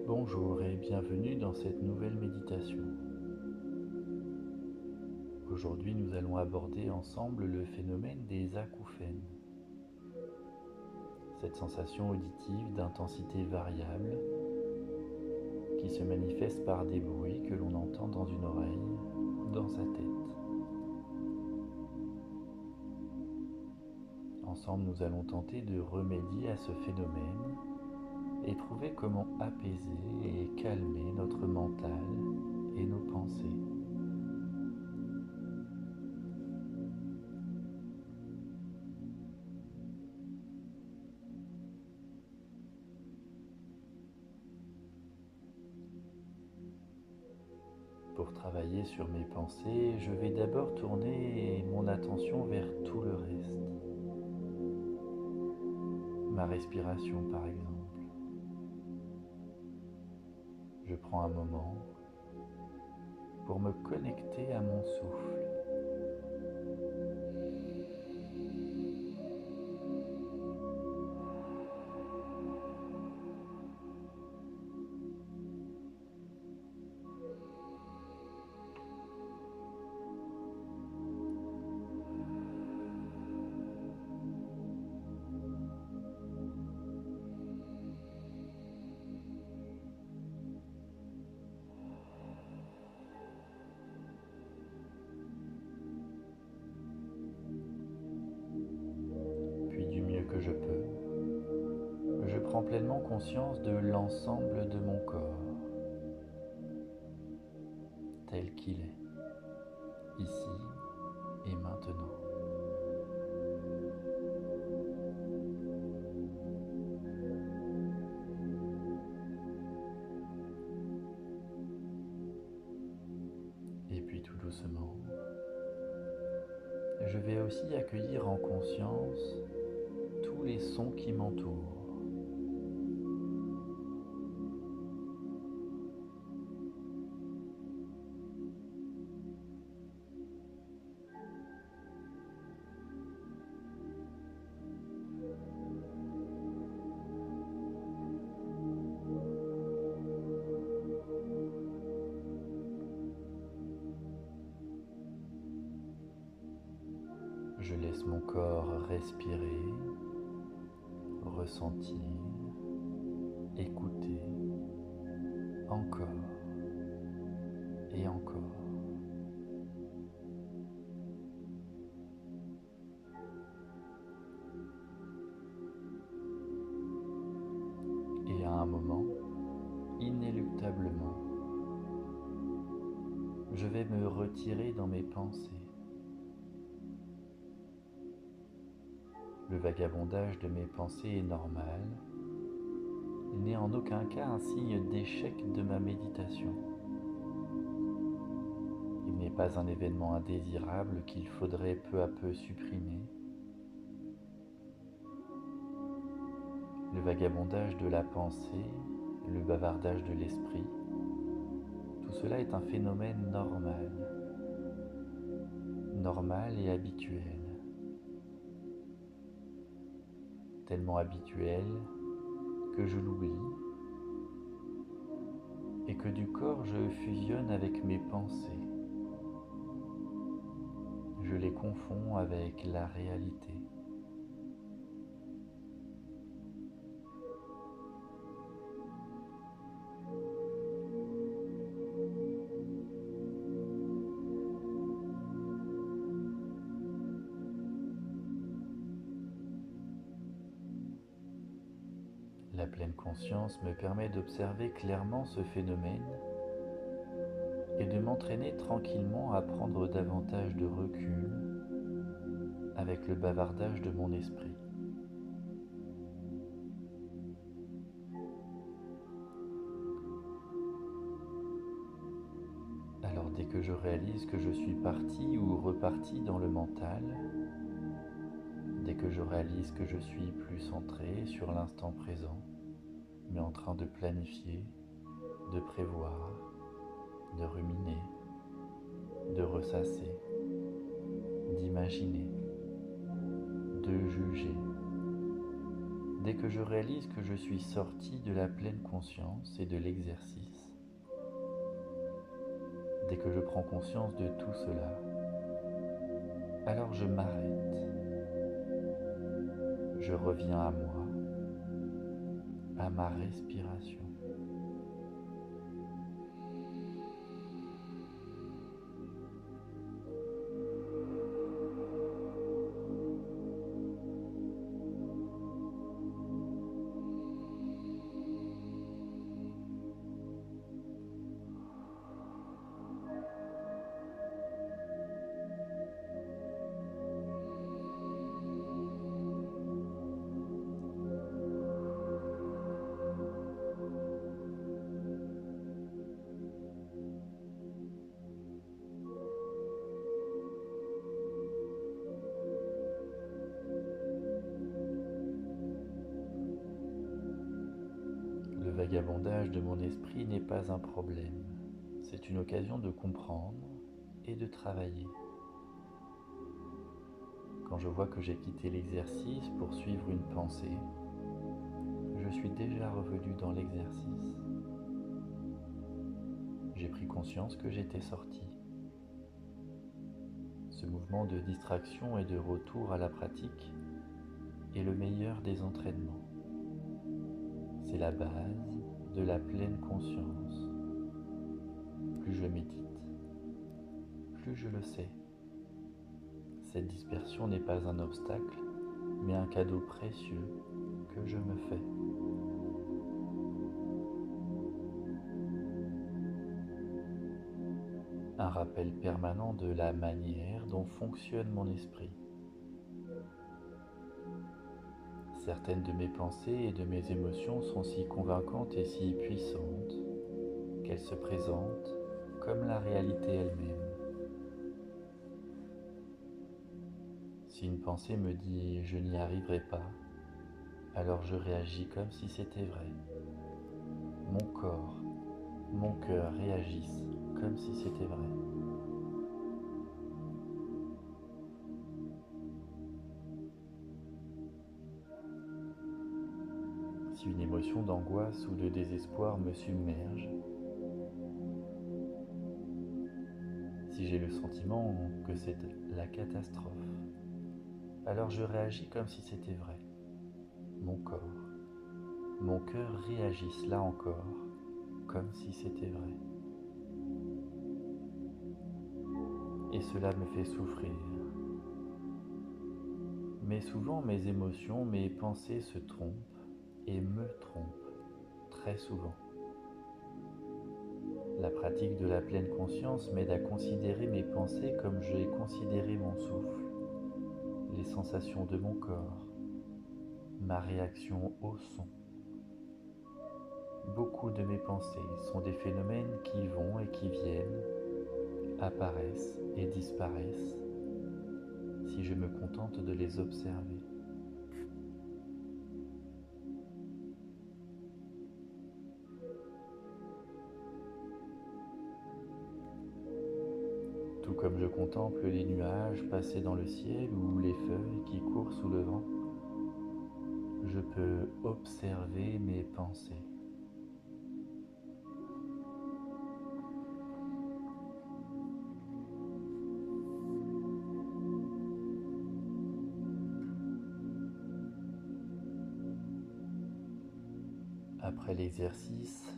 Bonjour et bienvenue dans cette nouvelle méditation. Aujourd'hui, nous allons aborder ensemble le phénomène des acouphènes. Cette sensation auditive d'intensité variable qui se manifeste par des bruits que l'on entend dans une oreille, dans sa tête. Ensemble, nous allons tenter de remédier à ce phénomène et trouver comment apaiser et calmer notre mental et nos pensées. Pour travailler sur mes pensées, je vais d'abord tourner mon attention vers tout le reste. Ma respiration par exemple. Je prends un moment pour me connecter à mon souffle. Puis du mieux que je peux, je prends pleinement conscience de l'ensemble de mon corps, tel qu'il est, ici et maintenant. Et puis tout doucement, je vais aussi accueillir en conscience tous les sons qui m'entourent. Je laisse mon corps respirer, ressentir, écouter, encore et encore. Et à un moment, inéluctablement, je vais me retirer dans mes pensées. Le vagabondage de mes pensées est normal. Il n'est en aucun cas un signe d'échec de ma méditation. Il n'est pas un événement indésirable qu'il faudrait peu à peu supprimer. Le vagabondage de la pensée, le bavardage de l'esprit, tout cela est un phénomène normal et habituel. Tellement habituel que je l'oublie et que du corps je fusionne avec mes pensées. Je les confonds avec la réalité. La pleine conscience me permet d'observer clairement ce phénomène et de m'entraîner tranquillement à prendre davantage de recul avec le bavardage de mon esprit. Alors dès que je réalise que je suis parti ou reparti dans le mental, dès que je réalise que je suis plus centré sur l'instant présent, mais en train de planifier, de prévoir, de ruminer, de ressasser, d'imaginer, de juger, Dès que je réalise que je suis sorti de la pleine conscience et de l'exercice, dès que je prends conscience de tout cela, alors je m'arrête, je reviens à moi, à ma respiration. Le vagabondage de mon esprit n'est pas un problème, c'est une occasion de comprendre et de travailler. Quand je vois que j'ai quitté l'exercice pour suivre une pensée, je suis déjà revenu dans l'exercice. J'ai pris conscience que j'étais sorti. Ce mouvement de distraction et de retour à la pratique est le meilleur des entraînements. C'est la base de la pleine conscience. Plus je médite, plus je le sais. Cette dispersion n'est pas un obstacle, mais un cadeau précieux que je me fais. Un rappel permanent de la manière dont fonctionne mon esprit. Certaines de mes pensées et de mes émotions sont si convaincantes et si puissantes qu'elles se présentent comme la réalité elle-même. Si une pensée me dit « je n'y arriverai pas », alors je réagis comme si c'était vrai. Mon corps, mon cœur réagissent comme si c'était vrai. Si une émotion d'angoisse ou de désespoir me submerge, si j'ai le sentiment que c'est la catastrophe, alors je réagis comme si c'était vrai. Mon corps, mon cœur réagissent là encore comme si c'était vrai. Et cela me fait souffrir. Mais souvent mes émotions, mes pensées se trompent et me trompent très souvent. La pratique de la pleine conscience m'aide à considérer mes pensées comme j'ai considéré mon souffle, les sensations de mon corps, ma réaction au son. Beaucoup de mes pensées sont des phénomènes qui vont et qui viennent, apparaissent et disparaissent, si je me contente de les observer. Tout comme je contemple les nuages passer dans le ciel ou les feuilles qui courent sous le vent, je peux observer mes pensées. Après l'exercice,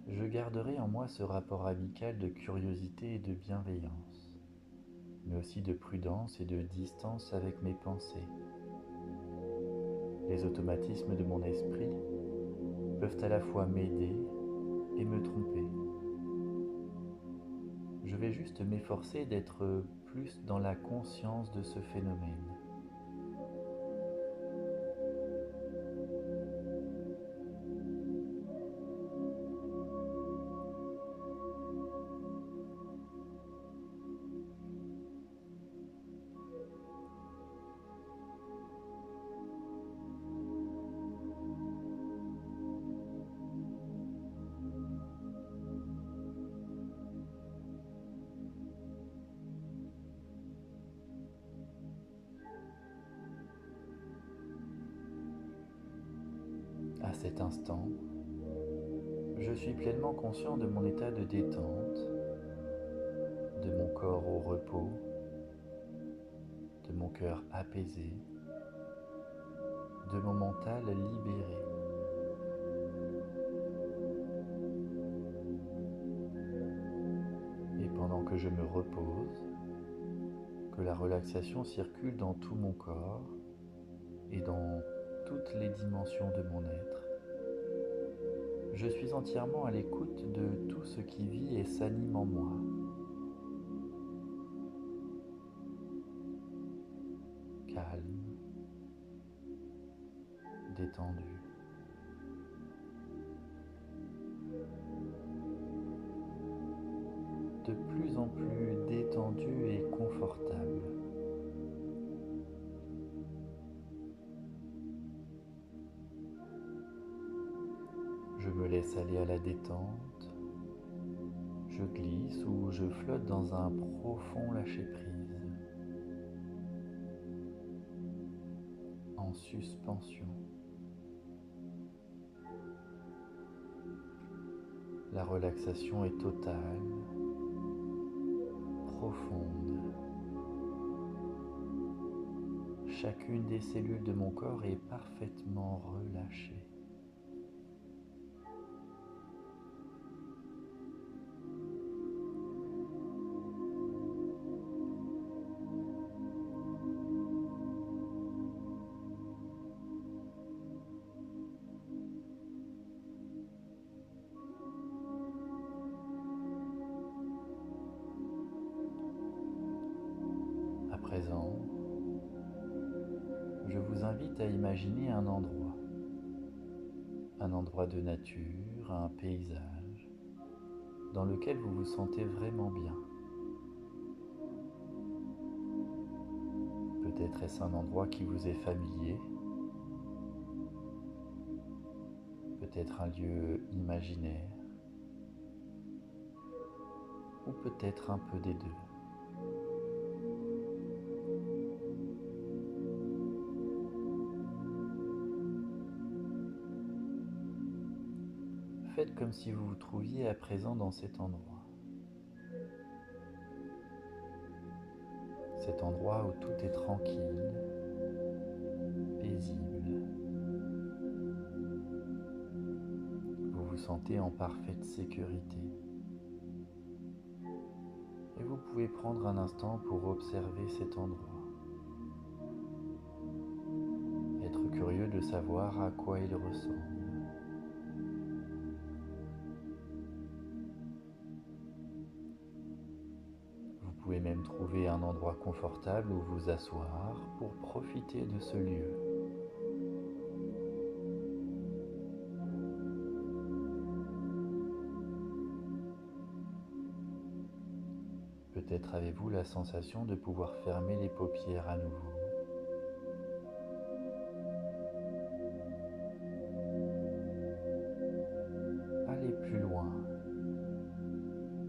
je garderai en moi ce rapport amical de curiosité et de bienveillance, mais aussi de prudence et de distance avec mes pensées. Les automatismes de mon esprit peuvent à la fois m'aider et me tromper. Je vais juste m'efforcer d'être plus dans la conscience de ce phénomène. À cet instant, je suis pleinement conscient de mon état de détente, de mon corps au repos, de mon cœur apaisé, de mon mental libéré. Et pendant que je me repose, que la relaxation circule dans tout mon corps et dans toutes les dimensions de mon être, je suis entièrement à l'écoute de tout ce qui vit et s'anime en moi. Calme, détendu. De plus en plus détendu et confortable. Je me laisse aller à la détente, je glisse ou je flotte dans un profond lâcher-prise, en suspension. La relaxation est totale, profonde. Chacune des cellules de mon corps est parfaitement relâchée. À présent, je vous invite à imaginer un endroit de nature, un paysage, dans lequel vous vous sentez vraiment bien. Peut-être est-ce un endroit qui vous est familier, peut-être un lieu imaginaire, ou peut-être un peu des deux. Faites comme si vous vous trouviez à présent dans cet endroit. Cet endroit où tout est tranquille, paisible. Vous vous sentez en parfaite sécurité. Et vous pouvez prendre un instant pour observer cet endroit. Être curieux de savoir à quoi il ressemble. Vous pouvez même trouver un endroit confortable où vous asseoir pour profiter de ce lieu. Peut-être avez-vous la sensation de pouvoir fermer les paupières à nouveau. Allez plus loin,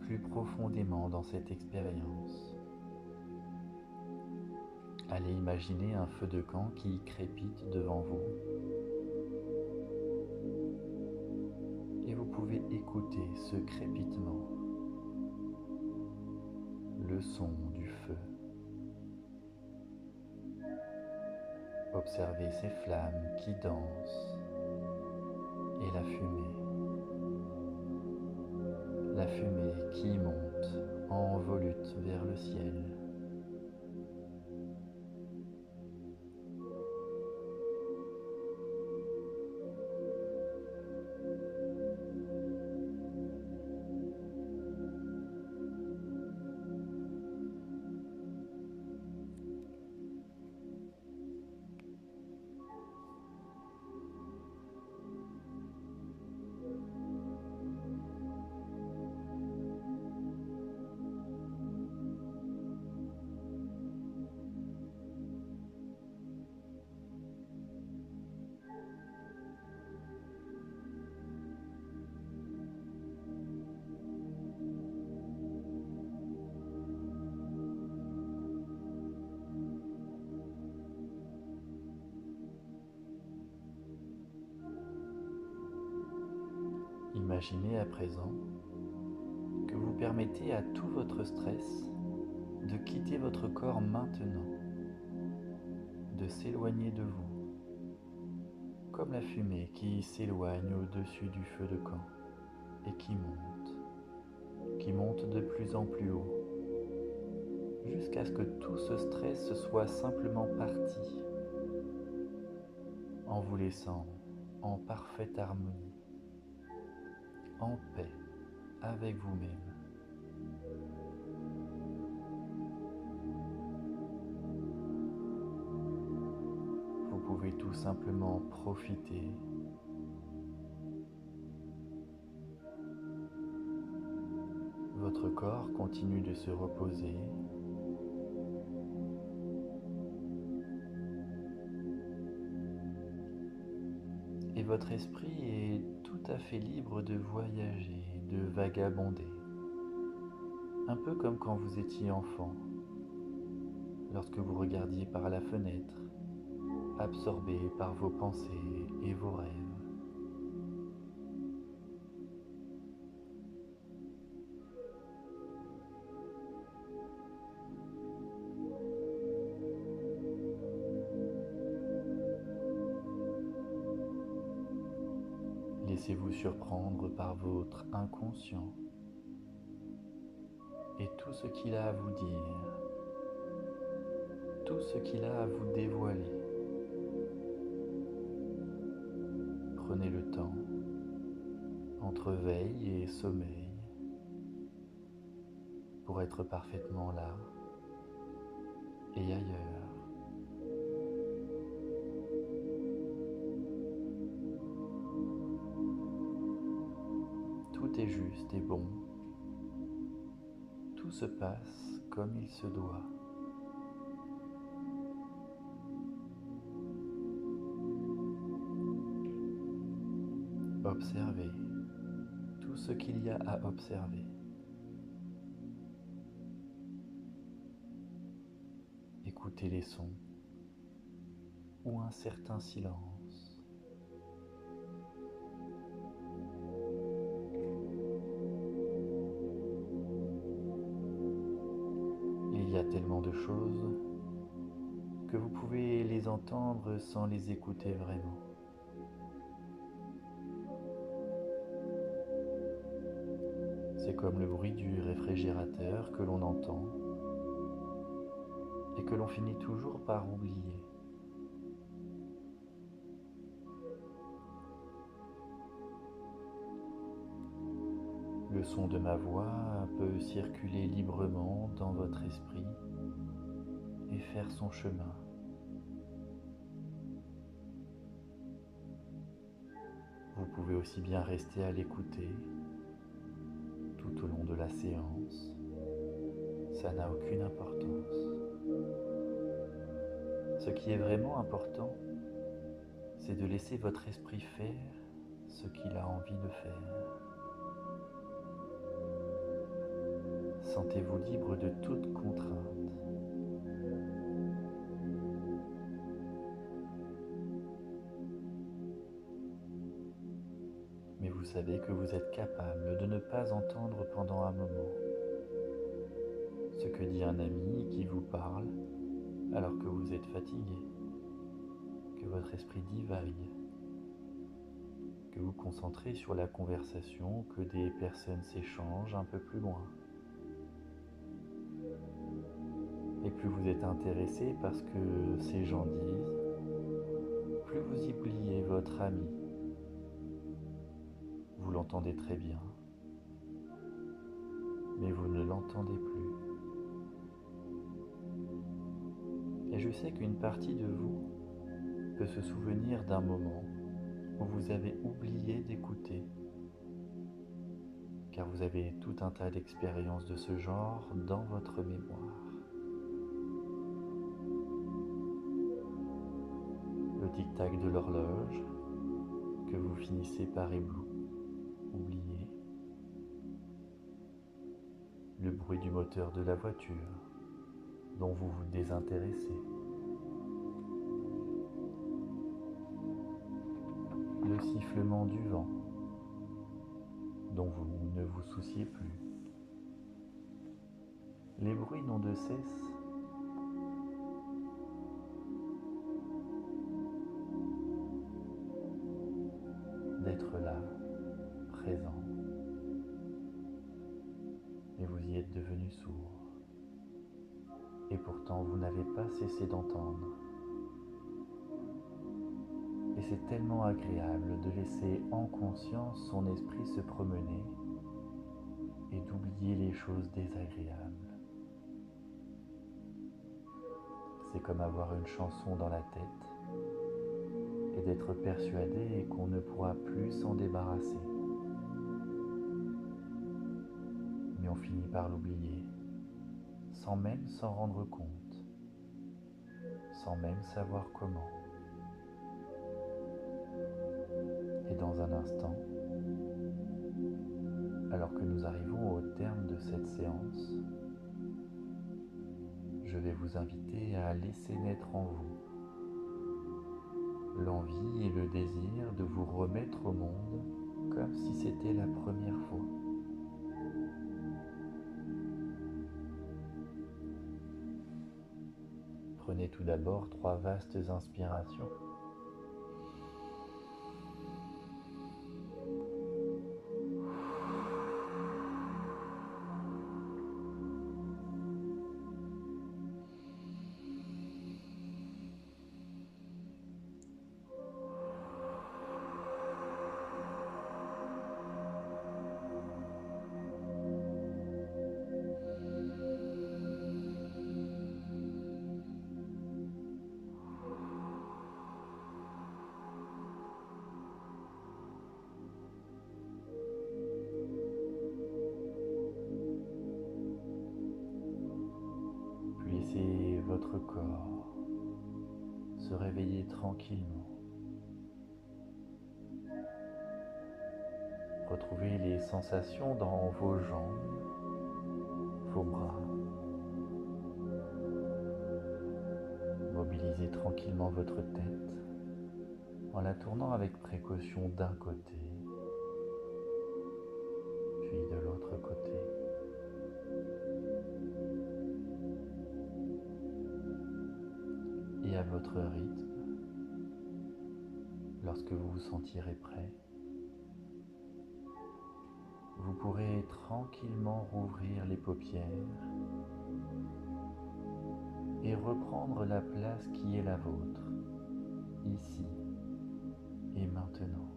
plus profondément dans cette expérience. Allez imaginer un feu de camp qui crépite devant vous. Et vous pouvez écouter ce crépitement, le son du feu. Observez ces flammes qui dansent et la fumée qui monte en volute vers le ciel. Imaginez à présent que vous permettez à tout votre stress de quitter votre corps maintenant, de s'éloigner de vous, comme la fumée qui s'éloigne au-dessus du feu de camp et qui monte de plus en plus haut, jusqu'à ce que tout ce stress soit simplement parti, en vous laissant en parfaite harmonie, en paix avec vous-même. Vous pouvez tout simplement profiter votre corps continue de se reposer. Et votre esprit est tout à fait libre de voyager, de vagabonder. Un peu comme quand vous étiez enfant, lorsque vous regardiez par la fenêtre, absorbé par vos pensées et vos rêves. Laissez-vous surprendre par votre inconscient et tout ce qu'il a à vous dire, tout ce qu'il a à vous dévoiler. Prenez le temps, entre veille et sommeil, pour être parfaitement là et ailleurs. Tout est juste et bon, tout se passe comme il se doit. Observez tout ce qu'il y a à observer. Écoutez les sons ou un certain silence. Il y a tellement de choses que vous pouvez les entendre sans les écouter vraiment. C'est comme le bruit du réfrigérateur que l'on entend et que l'on finit toujours par oublier. Le son de ma voix peut circuler librement dans votre esprit et faire son chemin. Vous pouvez aussi bien rester à l'écouter tout au long de la séance. Ça n'a aucune importance. Ce qui est vraiment important, c'est de laisser votre esprit faire ce qu'il a envie de faire. Sentez-vous libre de toute contrainte. Mais vous savez que vous êtes capable de ne pas entendre pendant un moment ce que dit un ami qui vous parle alors que vous êtes fatigué, que votre esprit divague, que vous concentrez sur la conversation que des personnes s'échangent un peu plus loin. Et plus vous êtes intéressé par ce que ces gens disent, plus vous oubliez votre ami. Vous l'entendez très bien, mais vous ne l'entendez plus. Et je sais qu'une partie de vous peut se souvenir d'un moment où vous avez oublié d'écouter, car vous avez tout un tas d'expériences de ce genre dans votre mémoire. Le tic-tac de l'horloge que vous finissez par oublier, le bruit du moteur de la voiture dont vous vous désintéressez, le sifflement du vent dont vous ne vous souciez plus. Les bruits n'ont de cesse d'être là, présent, et vous y êtes devenu sourd. Et pourtant vous n'avez pas cessé d'entendre. Et c'est tellement agréable de laisser en conscience son esprit se promener et d'oublier les choses désagréables. C'est comme avoir une chanson dans la tête et d'être persuadé qu'on ne pourra plus s'en débarrasser. Mais on finit par l'oublier, sans même s'en rendre compte, sans même savoir comment. Et dans un instant, alors que nous arrivons au terme de cette séance, je vais vous inviter à laisser naître en vous l'envie et le désir de vous remettre au monde comme si c'était la première fois. Prenez tout d'abord 3 vastes inspirations. Puis laissez votre corps se réveiller tranquillement. Retrouvez les sensations dans vos jambes, vos bras. Mobilisez tranquillement votre tête en la tournant avec précaution d'un côté, puis de l'autre côté. Et à votre rythme, lorsque vous vous sentirez prêt, vous pourrez tranquillement rouvrir les paupières et reprendre la place qui est la vôtre, ici et maintenant.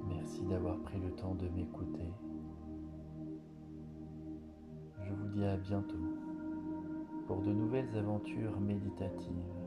Merci d'avoir pris le temps de m'écouter. Je vous dis à bientôt pour de nouvelles aventures méditatives.